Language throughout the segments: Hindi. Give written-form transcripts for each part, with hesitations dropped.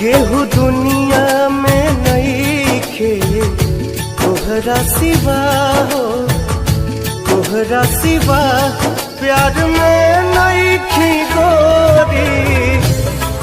केहू दुनिया में नइखे तोहरा सिवा हो, तोहरा सिवा प्यार में नइखी गोरी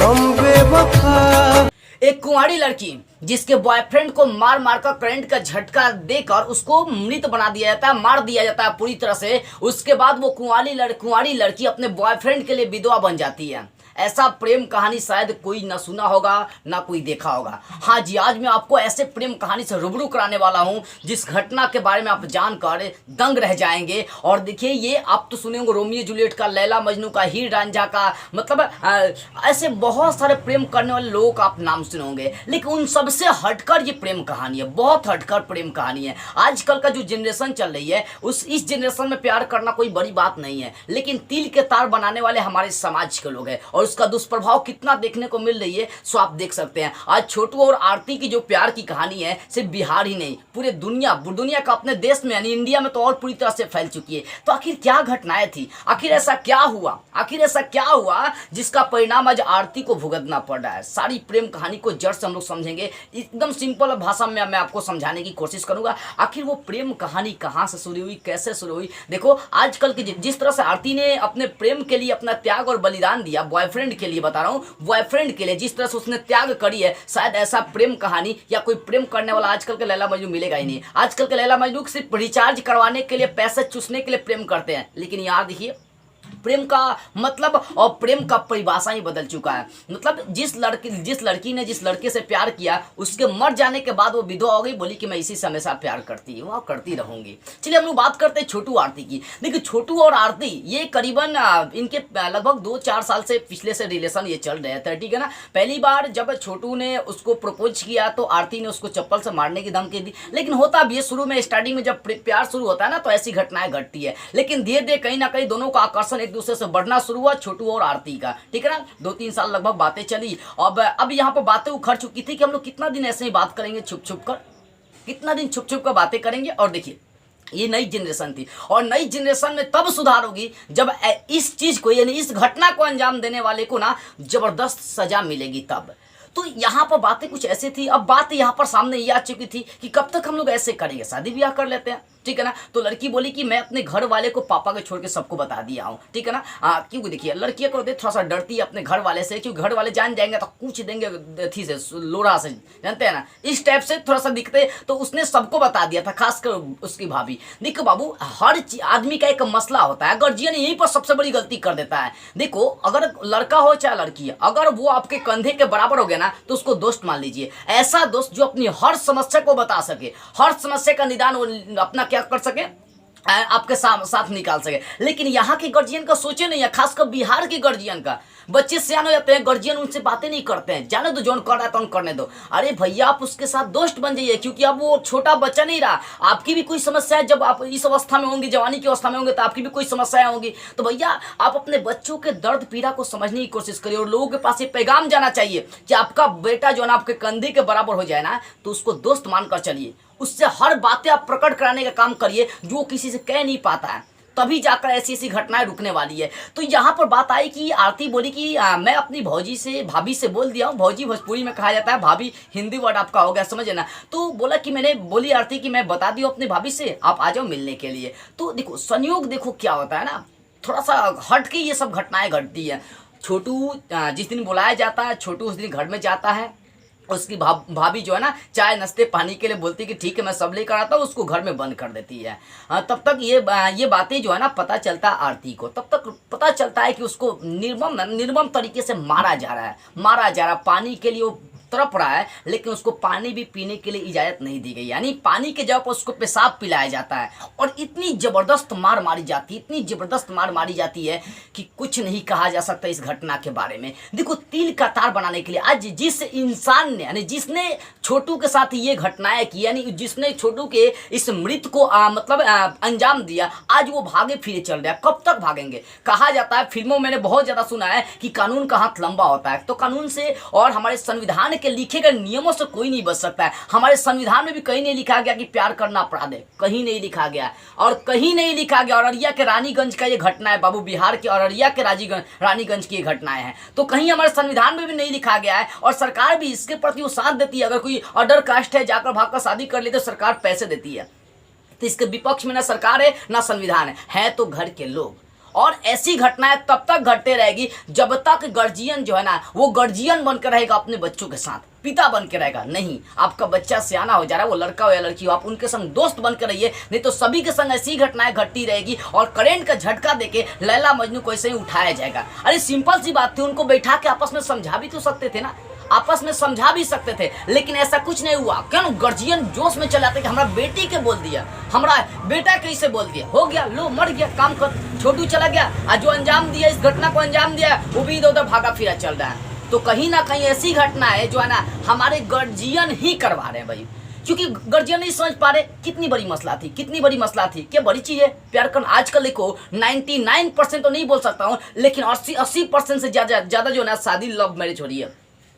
हम बेवफा। एक कुंवारी लड़की जिसके बॉयफ्रेंड को मार मार कर करंट का झटका देकर उसको मृत बना दिया जाता है, मार दिया जाता है पूरी तरह से। उसके बाद वो कुंवारी लड़की अपने बॉयफ्रेंड के लिए विधवा बन जाती है। ऐसा प्रेम कहानी शायद कोई ना सुना होगा ना कोई देखा होगा। हाँ जी, आज मैं आपको ऐसे प्रेम कहानी से रूबरू कराने वाला हूँ जिस घटना के बारे में आप जानकर दंग रह जाएंगे। और देखिए, ये आप तो सुने होंगे रोमियो जूलियट का, लैला मजनू का, हीर रांझा का, मतलब ऐसे बहुत सारे प्रेम करने वाले लोगों का आप नाम सुने होंगे। लेकिन उन सबसे हटकर ये प्रेम कहानी है, बहुत हटकर प्रेम कहानी है। आजकल का जो जनरेशन चल रही है इस जनरेशन में प्यार करना कोई बड़ी बात नहीं है, लेकिन तिल के तार बनाने वाले हमारे समाज के लोग हैं और उसका दुष्प्रभाव कितना देखने को मिल रही है सो आप देख सकते हैं। आज छोटू और आरती की जो प्यार की कहानी है सिर्फ बिहार ही नहीं, पूरे दुनिया का, अपने देश में यानी इंडिया में तो और पूरी तरह से फैल चुकी है। तो आखिर क्या घटनाएं थी, आखिर ऐसा क्या हुआ जिसका परिणाम आज आरती को भुगतना पड़ रहा है। सारी प्रेम कहानी को जड़ से हम लोग समझेंगे, एकदम सिंपल भाषा में मैं आपको समझाने की कोशिश करूंगा। आखिर वो प्रेम कहानी कहां से शुरू हुई, कैसे शुरू हुई। देखो, आजकल की जिस तरह से आरती ने अपने प्रेम के लिए अपना त्याग और बलिदान दिया, बॉयफ्रेंड के लिए बता रहा हूँ, बॉयफ्रेंड के लिए जिस तरह से उसने त्याग करी है, शायद ऐसा प्रेम कहानी या कोई प्रेम करने वाला आजकल के लैला मजनू मिलेगा ही नहीं। आजकल के लैला मजनू सिर्फ रिचार्ज करवाने के लिए, पैसे चूसने के लिए प्रेम करते हैं। लेकिन यार देखिए, प्रेम का मतलब और प्रेम का परिभाषा ही बदल चुका है। मतलब जिस लड़की ने जिस लड़के से प्यार किया, उसके मर जाने के बाद वो विधवा हो गई, बोली कि मैं इसी से हमेशा प्यार करती हूँ और करती रहूंगी। चलिए हम लोग बात करते हैं छोटू आरती की। देखिए, छोटू और आरती ये करीबन इनके लगभग 2-4 साल से पिछले से रिलेशन ये चल रहे थे, ठीक है ना। पहली बार जब छोटू ने उसको प्रपोज किया तो आरती ने उसको चप्पल से मारने की धमकी दी। लेकिन होता भी है, शुरू में स्टार्टिंग में जब प्यार शुरू होता है ना तो ऐसी घटनाएं घटती है। लेकिन धीरे धीरे कहीं ना कहीं दोनों का आकर्षण एक दूसरे से बढ़ना शुरू हुआ, छोटू और आरती का, ठीक है ना। 2-3 साल लगभग बातें चली। अब यहाँ पर बातें उखड़ चुकी थी कि हम लोग कितना दिन ऐसे ही बात करेंगे छुप छुप कर, कितना दिन छुप छुप कर बातें करेंगे। और देखिए, ये नई जनरेशन थी और नई जनरेशन में तब सुधार होगी जब इस चीज को, यानी इस घटना को अंजाम देने वाले को ना जबरदस्त सजा मिलेगी तब। तो यहाँ पर बातें कुछ ऐसी थी। अब बात यहाँ पर सामने ये आ चुकी थी कि कब तक हम लोग ऐसे करेंगे, शादी ब्याह कर लेते हैं, ठीक है ना। तो लड़की बोली कि मैं अपने घर वाले को, पापा को छोड़ के सबको बता दिया हूँ, ठीक है ना। क्योंकि देखिए, लड़कियाँ को थोड़ा सा डरती है अपने घर वाले से, क्योंकि घर वाले जान जाएंगे तो पूछ देंगे थी से, लोड़ा से, जानते हैं ना, इस टाइप से थोड़ा सा दिखते। तो उसने सबको बता दिया था, खासकर उसकी भाभी। देखो बाबू, हर आदमी का एक मसला होता है, गार्जियन यहीं पर सबसे बड़ी गलती कर देता है। देखो, अगर लड़का हो चाहे लड़की, अगर वो आपके कंधे के बराबर हो गया ना तो उसको दोस्त मान लीजिए। ऐसा दोस्त जो अपनी हर समस्या को बता सके, हर समस्या का निदान अपना क्या कर सके, आपके साथ निकाल सके। लेकिन यहाँ के गार्जियन का सोचे नहीं है, खासकर बिहार के गार्जियन का। बच्चे सियान हो जाते हैं, गार्जियन उनसे बातें नहीं करते हैं, जाने दो, जोन कर रहा है तो करने दो। अरे भैया, आप उसके साथ दोस्त बन जाइए, क्योंकि अब वो छोटा बच्चा नहीं रहा। आपकी भी कोई समस्या है, जब आप इस अवस्था में होंगे, जवानी की अवस्था में होंगे, तो आपकी भी कोई समस्याएं होंगी। तो भैया, आप अपने बच्चों के दर्द पीड़ा को समझने की कोशिश करिए और लोगों के पास ये पैगाम जाना चाहिए कि आपका बेटा जो है ना आपके कंधे के बराबर हो जाए ना, तो उसको दोस्त मानकर चलिए। उससे हर बातें आप प्रकट कराने का काम करिए जो किसी से कह नहीं पाता है, तभी जाकर ऐसी ऐसी घटनाएं रुकने वाली है। तो यहाँ पर बात आई कि आरती बोली कि मैं अपनी भाभी से बोल दिया हूँ। भौजी भोजपुरी में कहा जाता है, भाभी हिंदी वर्ड आपका हो गया, समझे ना। तो बोला कि मैंने बोली आरती कि मैं बता दी अपनी भाभी से, आप आ जाओ मिलने के लिए। तो देखो, संयोग देखो क्या होता है ना, थोड़ा सा हट के ये सब घटनाएं घटती है। छोटू जिस दिन बुलाया जाता है, छोटू उस दिन घर में जाता है। उसकी भाभी जो है ना, चाय नाश्ते पानी के लिए बोलती है कि ठीक है मैं सब लेकर आता हूँ, उसको घर में बंद कर देती है। तब तक ये बातें जो है ना पता चलता है आरती को। तब तक पता चलता है कि उसको निर्मम तरीके से मारा जा रहा है। पानी के लिए वो तड़प रहा है, लेकिन उसको पानी भी पीने के लिए इजाजत नहीं दी गई, यानी पानी के जगह पर उसको पेशाब पिलाया जाता है। और इतनी जबरदस्त मार मारी जाती है कि कुछ नहीं कहा जा सकता इस घटना के बारे में। देखो, तिल का तार बनाने के लिए आज जिस इंसान ने, यानी जिसने छोटू के साथ ये घटनाएं की, यानी जिसने छोटू के इस मृत को अंजाम दिया, आज वो भागे फिरे चल रहा है। कब तक भागेंगे? कहा जाता है, फिल्मों में मैंने बहुत ज्यादा सुना है कि कानून का हाथ लंबा होता है। तो कानून से और हमारे संविधान के लिखे गए नियमों से कोई नहीं बच सकता है। हमारे संविधान में भी कहीं नहीं लिखा गया कि प्यार करना अपराध है, कहीं नहीं लिखा गया और कहीं नहीं लिखा गया। अररिया के रानीगंज का ये घटना है बाबू, बिहार के अररिया के रानीगंज की ये घटनाएं हैं, तो कहीं हमारे संविधान में भी नहीं लिखा गया है। और सरकार भी इसके प्रति वो साथ देती है। अगर कोई अदर कास्ट है जाकर भागकर शादी कर ले तो सरकार पैसे देती है। तो इसके विपक्ष में ना सरकार है ना संविधान है तो घर के लोग। और ऐसी घटनाएं तब तक घटते रहेगी जब तक गार्जियन जो है ना वो गार्जियन बनकर रहेगा अपने बच्चों के साथ, पिता बन के रहेगा। नहीं, आपका बच्चा सियाना हो जा रहा है, वो लड़का हो या लड़की हो, आप उनके संग दोस्त बन कर रहिए, नहीं तो सभी के संग ऐसी घटनाएं घटती रहेगी और करंट का झटका देके लैला मजनू को ऐसे ही उठाया जाएगा। अरे सिंपल सी बात थी, उनको बैठा के आपस में समझा भी तो सकते थे ना, आपस में समझा भी सकते थे, लेकिन ऐसा कुछ नहीं हुआ। क्यों? गार्जियन जोश में चले आते कि हमारा बेटी के बोल दिया, हमारा बेटा कैसे बोल दिया, हो गया, लो मर गया, काम कर, छोटू चला गया, आज जो अंजाम दिया, इस घटना को अंजाम दिया, वो भी इधर उधर भागा फिरा चल रहा है। तो कहीं ना कहीं ऐसी घटना है जो है ना हमारे गार्जियन ही करवा रहे हैं भाई, क्योंकि गार्जियन नहीं समझ पा रहे कितनी बड़ी मसला थी, कितनी बड़ी मसला थी, क्या बड़ी चीज है प्यार करना। आजकल देखो 99% तो नहीं बोल सकता हूँ, लेकिन 80% से ज्यादा जो है ना शादी लव मैरिज हो रही है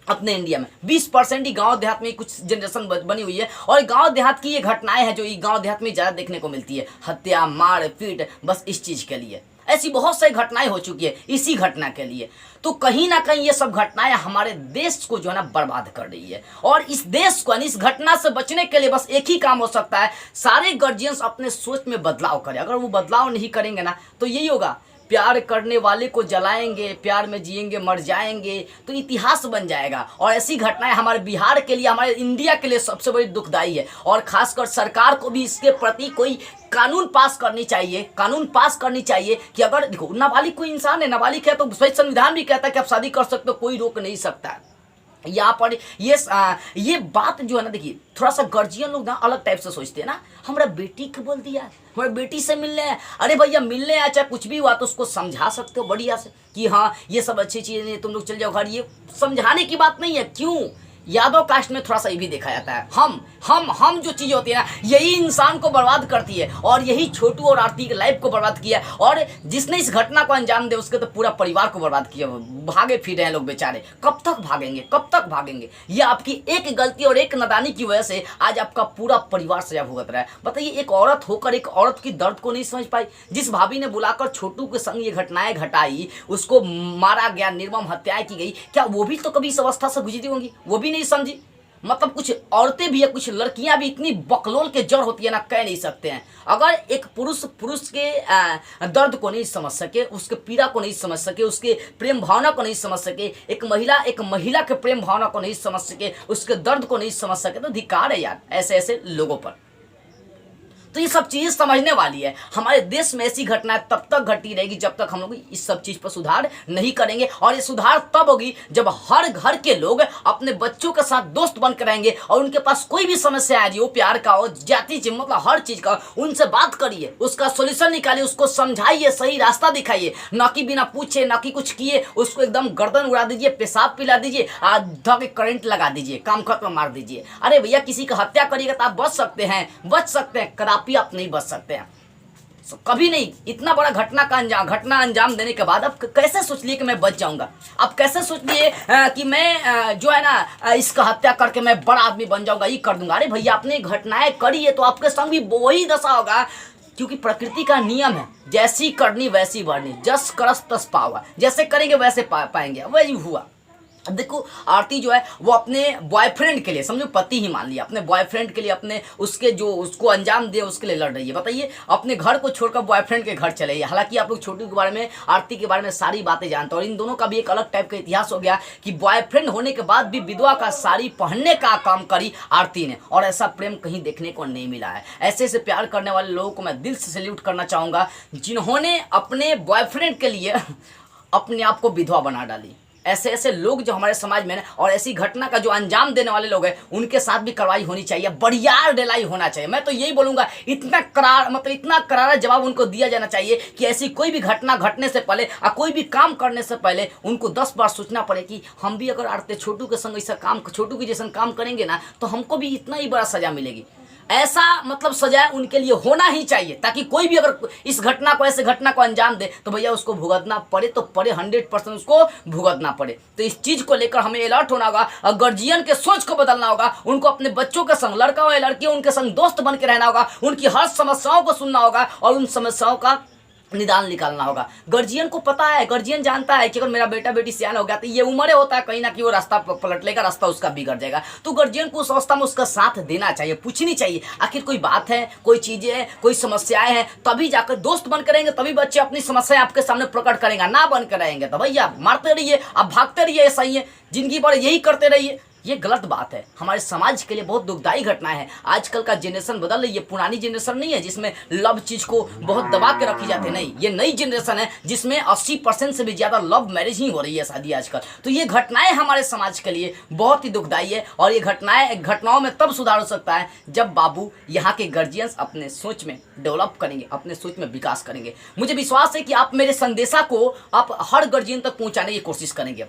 अपने इंडिया में। 20% ही गांव देहात में कुछ जनरेशन बनी हुई है और गांव देहात की ये घटनाएं हैं जो ये गांव देहात में ज़्यादा देखने को मिलती है, हत्या, मार पीट, बस इस चीज़ के लिए। ऐसी बहुत सारी घटनाएं हो चुकी है इसी घटना के लिए। तो कहीं ना कहीं ये सब घटनाएं हमारे देश को जो है ना बर्बाद कर रही है और इस देश को इस घटना से बचने के लिए बस एक ही काम हो सकता है, सारे गार्जियंस अपने सोच में बदलाव करें। अगर वो बदलाव नहीं करेंगे ना तो यही होगा, प्यार करने वाले को जलाएंगे, प्यार में जिएंगे मर जाएंगे, तो इतिहास बन जाएगा। और ऐसी घटनाएं हमारे बिहार के लिए, हमारे इंडिया के लिए सबसे बड़ी दुखदाई है। और खासकर सरकार को भी इसके प्रति कोई कानून पास करनी चाहिए, कानून पास करनी चाहिए कि अगर देखो नाबालिग कोई इंसान है, नाबालिग है तो संविधान भी कहता है कि आप शादी कर सकते हो, कोई रोक नहीं सकता है। यहाँ पर ये बात जो है ना, देखिए थोड़ा सा गार्जियन लोग ना अलग टाइप से सोचते हैं ना, हमारा बेटी को बोल दिया, हमारे बेटी से मिलने हैं। अरे भैया मिलने आया चाहे कुछ भी हुआ तो उसको समझा सकते हो बढ़िया से कि हाँ ये सब अच्छी चीज़ नहीं, तुम लोग चल जाओ घर। ये समझाने की बात नहीं है। क्यों? यादव कास्ट में थोड़ा सा ये भी देखा जाता है, हम जो चीज़ होती है ना यही इंसान को बर्बाद करती है और यही छोटू और आरती के लाइफ को बर्बाद किया और जिसने इस घटना को अंजाम दे उसके तो पूरा परिवार को बर्बाद किया। भागे फिर हैं लोग बेचारे, कब तक भागेंगे, कब तक भागेंगे? ये आपकी एक गलती और एक नादानी की वजह से आज आपका पूरा परिवार सजा भुगत रहा है। बताइए, एक औरत होकर एक औरत की दर्द को नहीं समझ पाई। जिस भाभी ने बुलाकर छोटू के संग ये घटनाएं घटाई, उसको मारा गया, निर्मम हत्याएं की गई, क्या वो भी तो कभी इस अवस्था से गुजरी होंगी? वो भी नहीं समझी। मतलब कुछ औरतें भी है, कुछ लड़कियां भी इतनी बकलोल के जड़ होती है ना, कह नहीं सकते हैं। अगर एक पुरुष के दर्द को नहीं समझ सके, उसके पीड़ा को नहीं समझ सके, उसके प्रेम भावना को नहीं समझ सके, एक महिला के प्रेम भावना को नहीं समझ सके, उसके दर्द को नहीं समझ सके, तो धिक्कार है यार ऐसे लोगों पर। तो ये सब चीज़ समझने वाली है। हमारे देश में ऐसी घटनाएं तब तक घटी रहेगी जब तक हम लोग इस सब चीज़ पर सुधार नहीं करेंगे। और ये सुधार तब होगी जब हर घर के लोग अपने बच्चों के साथ दोस्त बनकर रहेंगे और उनके पास कोई भी समस्या आ रही हो, प्यार का हो, जाति मतलब हर चीज़ का, उनसे बात करिए, उसका सोल्यूशन निकालिए, उसको समझाइए, सही रास्ता दिखाइए, न कि बिना पूछे न कि कुछ किए उसको एकदम गर्दन उड़ा दीजिए, पेशाब पिला दीजिए, धके करंट लगा दीजिए, काम खत्म मार दीजिए। अरे भैया किसी का हत्या करिएगा तो आप बच सकते हैं, आप नहीं बच सकते हैं। कभी नहीं। इतना बड़ा घटना अंजाम देने के बाद अब कैसे सोच लिए कि मैं बच जाऊंगा? अब कैसे सोच लिए कि मैं जो है ना इसका हत्या करके मैं बड़ा आदमी बन जाऊंगा, ये कर दूंगा? अरे भैया आपने घटनाएं करी है तो आपके संग भी वही दशा होगा, क्योंकि प्रकृति का नियम है, जैसी करनी वैसी भरनी, जस करस तस पावा, जैसे करेंगे वैसे पाएंगे। वही हुआ। अब देखो आरती जो है वो अपने बॉयफ्रेंड के लिए, समझो पति ही मान लिया, अपने बॉयफ्रेंड के लिए, अपने उसके जो उसको अंजाम दे उसके लिए लड़ रही है। बताइए, अपने घर को छोड़कर बॉयफ्रेंड के घर चले। हालांकि आप लोग छोटू के बारे में, आरती के बारे में सारी बातें जानते हो और इन दोनों का भी एक अलग टाइप का इतिहास हो गया कि बॉयफ्रेंड होने के बाद भी विधवा का साड़ी पहनने का काम करी आरती ने, और ऐसा प्रेम कहीं देखने को नहीं मिला है। ऐसे प्यार करने वाले लोगों को मैं दिल से सैल्यूट करना चाहूँगा जिन्होंने अपने बॉयफ्रेंड के लिए अपने आप को विधवा बना डाली। ऐसे लोग जो हमारे समाज में ना, और ऐसी घटना का जो अंजाम देने वाले लोग हैं उनके साथ भी कार्रवाई होनी चाहिए, बढ़िया ढिलाई होना चाहिए। मैं तो यही बोलूँगा, इतना करारा जवाब उनको दिया जाना चाहिए कि ऐसी कोई भी घटना घटने से पहले और कोई भी काम करने से पहले उनको 10 बार सोचना पड़े कि हम भी अगर आरती छोटू के संग ऐसा काम, छोटू के जैसा काम करेंगे ना तो हमको भी इतना ही बड़ा सजा मिलेगी। ऐसा मतलब सजाएं उनके लिए होना ही चाहिए, ताकि कोई भी अगर इस घटना को, ऐसे घटना को अंजाम दे तो भैया उसको भुगतना पड़े तो पड़े, 100% उसको भुगतना पड़े। तो इस चीज को लेकर हमें अलर्ट होना होगा और गार्जियन के सोच को बदलना होगा। उनको अपने बच्चों के संग, लड़का हो या लड़की, उनके संग दोस्त बन के रहना होगा, उनकी हर समस्याओं को सुनना होगा और उन समस्याओं का निदान निकालना होगा। गार्जियन को पता है, गार्जियन जानता है कि अगर मेरा बेटा बेटी सियान हो गया तो ये उम्र होता है कहीं ना कि वो रास्ता पलट लेगा, रास्ता उसका बिगड़ जाएगा। तो गार्जियन को उस अवस्था में उसका साथ देना चाहिए, पूछनी चाहिए आखिर कोई बात है, कोई चीजें हैं, कोई समस्याएं हैं, तभी जाकर दोस्त बन करेंगे, तभी बच्चे अपनी समस्याएं आपके सामने प्रकट करेंगे। ना बन कर रहेंगे तो भैया मारते रहिए, आप भागते रहिए, ऐसा ही है जिंदगी भर यही करते रहिए। ये गलत बात है, हमारे समाज के लिए बहुत दुखदाई घटना है। आजकल का जनरेशन बदल रही है, पुरानी जनरेशन नहीं है जिसमें लव चीज को बहुत दबा के रखी जाती है, नहीं, ये नई जनरेशन है जिसमें 80% से भी ज्यादा लव मैरिज ही हो रही है, शादी आजकल। तो ये घटनाएं हमारे समाज के लिए बहुत ही दुखदाई है और ये घटनाओं में तब सुधार हो सकता है जब बाबू यहाँ के गार्जियंस अपने सोच में डेवलप करेंगे, अपने सोच में विकास करेंगे। मुझे विश्वास है कि आप मेरे संदेशा को आप हर गार्जियन तक पहुंचाने की कोशिश करेंगे,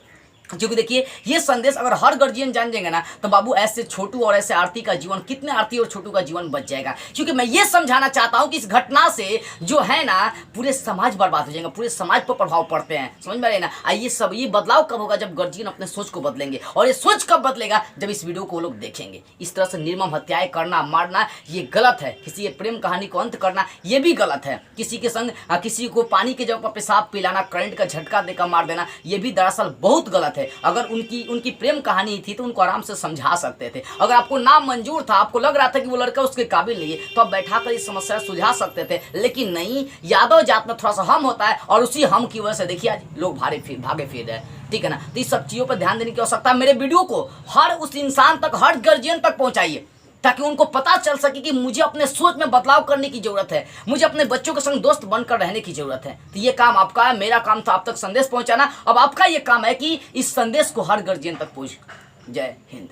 क्योंकि देखिए ये संदेश अगर हर गार्जियन जान जाएंगे ना तो बाबू ऐसे छोटू और ऐसे आरती का जीवन, कितने आरती और छोटू का जीवन बच जाएगा। क्योंकि मैं ये समझाना चाहता हूं कि इस घटना से जो है ना पूरे समाज बर्बाद हो जाएगा, पूरे समाज पर प्रभाव पड़ते हैं, समझ में आ रहे ना। ये बदलाव कब होगा? जब गार्जियन अपने सोच को बदलेंगे, और ये सोच कब बदलेगा? जब इस वीडियो को वो लोग देखेंगे। इस तरह से निर्मम हत्याएं करना, मारना ये गलत है। किसी के प्रेम कहानी को अंत करना ये भी गलत है। किसी के संग किसी को पानी के जगह पर पेशाब पिलाना, करंट का झटका देकर मार देना, ये भी दरअसल बहुत गलत है। अगर उनकी प्रेम कहानी थी तो उनको आराम से समझा सकते थे। अगर आपको नाम मंजूर था, आपको लग रहा था कि वो लड़का उसके काबिल नहीं है, तो आप बैठाकर इस समस्या सुलझा सकते थे। लेकिन नहीं, यादव जात में थोड़ा सा हम होता है और उसी हम की वजह से देखिए आज लोग भागे फिर रहे हैं, ठीक है ना। तो इस सब चीजों पर ध्यान देने की आवश्यकता है। मेरे वीडियो को हर उस इंसान तक, हर गार्जियन तक पहुंचाइए ताकि उनको पता चल सके कि मुझे अपने सोच में बदलाव करने की जरूरत है, मुझे अपने बच्चों के संग दोस्त बनकर रहने की जरूरत है। तो ये काम आपका है, मेरा काम था आप तक संदेश पहुंचाना। अब आपका ये काम है कि इस संदेश को हर गार्जियन तक पहुंचे। जय हिंद।